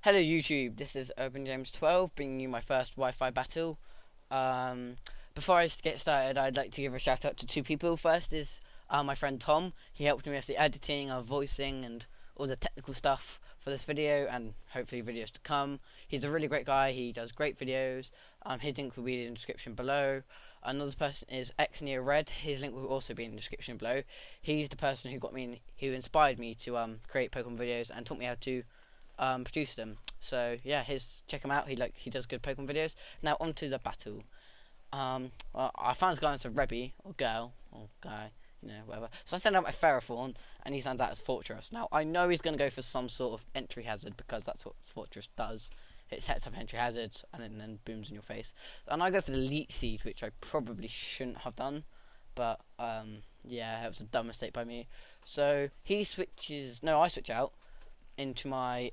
Hello YouTube, this is Urban James 12 bringing you my first Wi-Fi battle. Um, Before I get started, I'd like to give a shout out to two people. First is my friend Tom. He helped me with the editing, voicing and all the technical stuff for this video and hopefully videos to come. He's a really great guy, he does great videos. His link will be in the description below. Another person is X Near Red. His link will also be in the description below. He's the person who inspired me to create Pokemon videos and taught me how to produce them. So yeah, check him out. He does good Pokemon videos. Now onto the battle. Well, I found this guy as a Rebby or girl or guy, whatever. So I send out my Ferrothorn, and he sends out his Fortress. Now I know he's gonna go for some sort of entry hazard because that's what Fortress does. It sets up entry hazards and then booms in your face. And I go for the Leech Seed, which I probably shouldn't have done, but yeah, it was a dumb mistake by me. So he switches. No, I switch out into my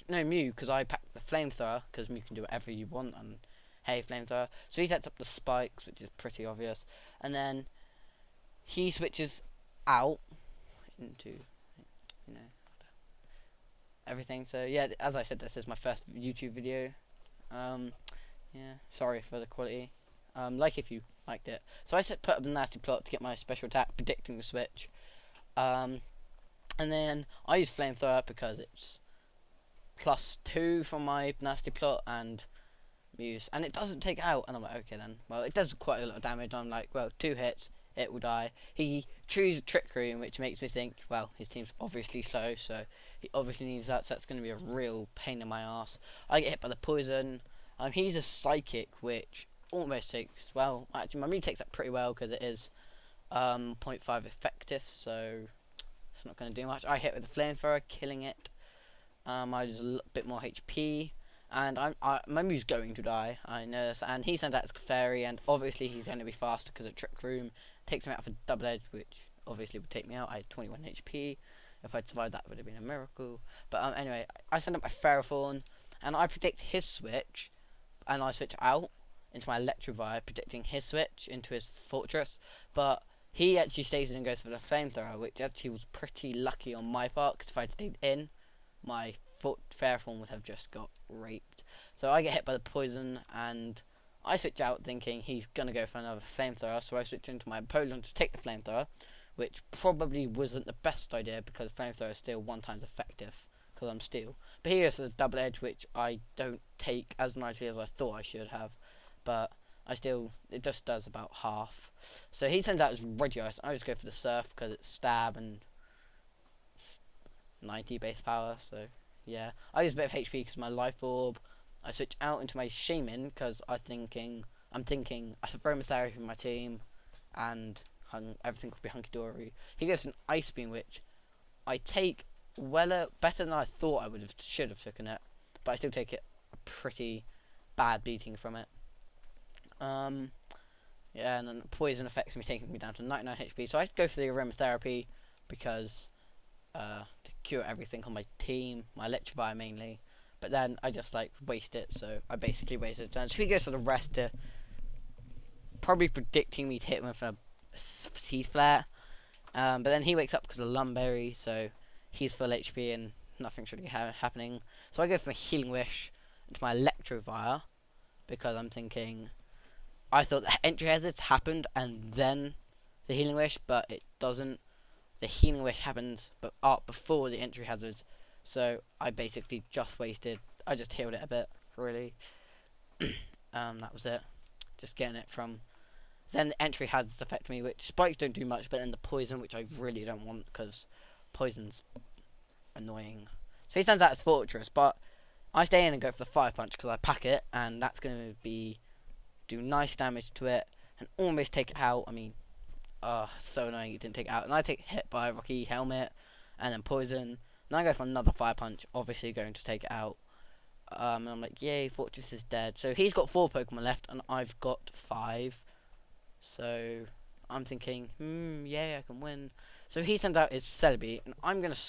Mew, because I packed the flamethrower because Mew can do whatever you want and hey, flamethrower. So he sets up the spikes, which is pretty obvious, and then he switches out into everything. So yeah, as I said, this is my first YouTube video. Yeah, sorry for the quality. Like if you liked it. So I put up the nasty plot to get my special attack, predicting the switch. And then I use flamethrower because it's +2 from my nasty plot and Muse, and it doesn't take out. And I'm like, okay then. Well, it does quite a lot of damage. I'm like, well, 2 hits, it will die. He chooses Trick Room, which makes me think, well, his team's obviously slow, so he obviously needs that. So that's going to be a real pain in my ass. I get hit by the poison. He's a psychic, which almost takes. Well, actually, my Mew takes that pretty well because it is 0.5 effective, so it's not going to do much. I hit with the flamethrower, killing it. I use a bit more HP, and my Mew's going to die. I know this, and he sends out his fairy, and obviously he's going to be faster because of Trick Room takes him out for double edge, which obviously would take me out. I had 21 HP. If I'd survived, that would have been a miracle. But anyway, I send up my Ferrothorn, and I predict his switch, and I switch out into my Electrovire, predicting his switch into his Fortress, but he actually stays in and goes for the flamethrower, which actually was pretty lucky on my part, because if I'd stayed in, my Ferrothorn would have just got raped. So I get hit by the poison, and I switch out thinking he's going to go for another flamethrower, so I switch into my Poland to take the flamethrower, which probably wasn't the best idea, because flamethrower is still 1 times effective, because I'm steel. But he has a double edge, which I don't take as nicely as I thought I should have, but it just does about half. So he sends out his Regice. I just go for the Surf because it's stab and 90 base power. So yeah, I use a bit of HP because my Life Orb. I switch out into my Shaman because I'm thinking I have Aromatherapy in my team, and everything will be hunky dory. He goes an Ice Beam, which I take better than I thought I should have taken it, but I still take it a pretty bad beating from it. Yeah, and then poison affects me, taking me down to 99 HP. So I go for the Aromatherapy because to cure everything on my team, my Electrovire mainly. But then I just waste it, so I basically wasted a turn. So he goes for the rest to probably predicting me to hit him with a Seed Flare. But then he wakes up because of the Lumberry, so he's full HP and nothing should be happening. So I go for my Healing Wish into my Electrovire because I'm thinking, I thought the entry hazards happened and then the Healing Wish, but it doesn't. The Healing Wish happens before the entry hazards, so I basically just wasted. I just healed it a bit, really. That was it. Just getting it from. Then the entry hazards affect me, which spikes don't do much, but then the poison, which I really don't want because poison's annoying. So he sends out his Fortress, but I stay in and go for the Fire Punch because I pack it, and that's going to do nice damage to it and almost take it out. I mean, so annoying it didn't take it out. And I take hit by a Rocky Helmet and then poison. And I go for another Fire Punch, obviously going to take it out. And I'm like, yay, Fortress is dead. So he's got 4 Pokemon left and I've got 5. So I'm thinking, yay, I can win. So he sends out his Celebi, and I'm going to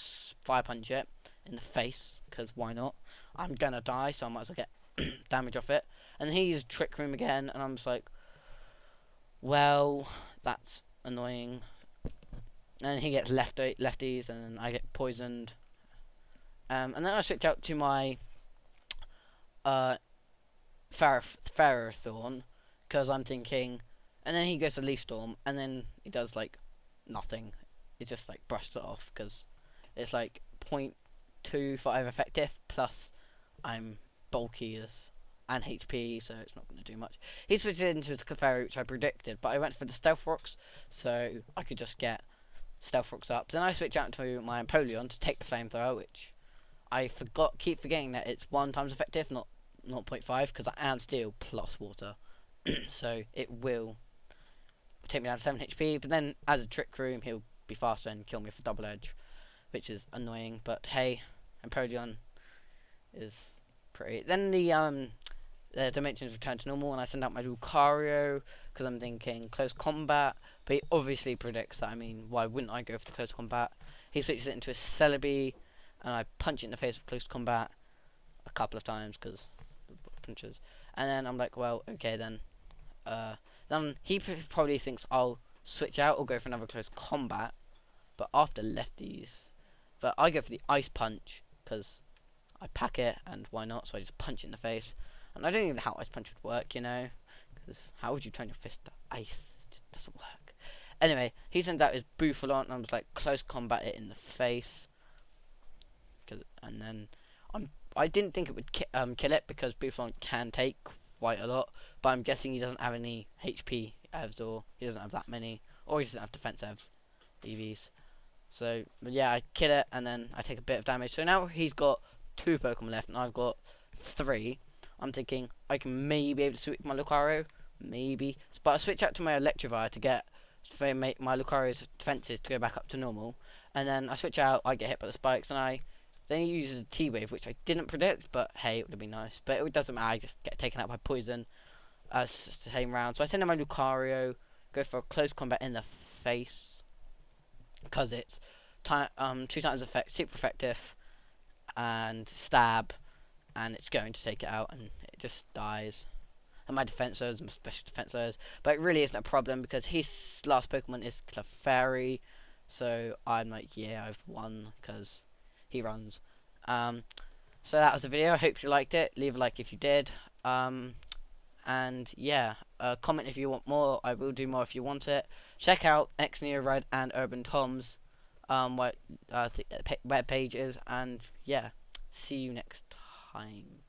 Fire Punch it in the face, because why not? I'm going to die, so I might as well get damage off it. And he uses Trick Room again, and I'm just like, well, that's annoying. And he gets lefties, and then I get poisoned. And then I switch out to my uh, Ferrothorn, because I'm thinking, and then he goes to Leaf Storm, and then he does like nothing. It just like brushes it off because it's like 0.25 effective, plus I'm bulky as and HP, so it's not going to do much. He switched into his Clefairy, which I predicted, but I went for the Stealth Rocks, so I could just get Stealth Rocks up. Then I switch out to my Empoleon to take the Flamethrower, which I keep forgetting that it's 1 times effective, not 0.5, because I am Steel plus Water, so it will take me down to 7 HP. But then, as a Trick Room, he'll be faster and kill me for Double Edge, which is annoying. But hey, Empoleon is pretty. Then the dimensions return to normal, and I send out my Lucario because I'm thinking close combat. But he obviously predicts that. I mean, why wouldn't I go for the close combat? He switches it into a Celebi, and I punch it in the face with close combat a couple of times because punches. And then I'm like, well, okay then. Then he probably thinks I'll switch out or go for another close combat. But after lefties, but I go for the Ice Punch because I pack it, and why not? So I just punch it in the face. And I don't even know how Ice Punch would work, you know, because how would you turn your fist to ice? It just doesn't work. Anyway, he sends out his Bouffalon, and I was like, close combat it in the face. And then I didn't think it would kill it because Bouffalon can take quite a lot, but I'm guessing he doesn't have any HP EVs, or he doesn't have that many, or he doesn't have defense EVs. So, but yeah, I kill it, and then I take a bit of damage. So now he's got 2 Pokemon left, and I've got 3. I'm thinking I can maybe be able to switch my Lucario, maybe. But I switch out to my Electivire to get my Lucario's defenses to go back up to normal. And then I switch out, I get hit by the spikes, and then he uses a T-Wave, which I didn't predict, but hey, it would have been nice. But it doesn't matter, I just get taken out by poison same round. So I send in my Lucario, go for a close combat in the face, because it's 2 times super effective, and stab, and it's going to take it out, and it just dies. And my defensors, my special defensors, but it really isn't a problem because his last Pokemon is Clefairy, so I'm like, yeah, I've won because he runs. So that was the video. I hope you liked it. Leave a like if you did. And yeah, comment if you want more. I will do more if you want it. Check out X Neo Ride and Urban Tom's web pages, and yeah, see you next time.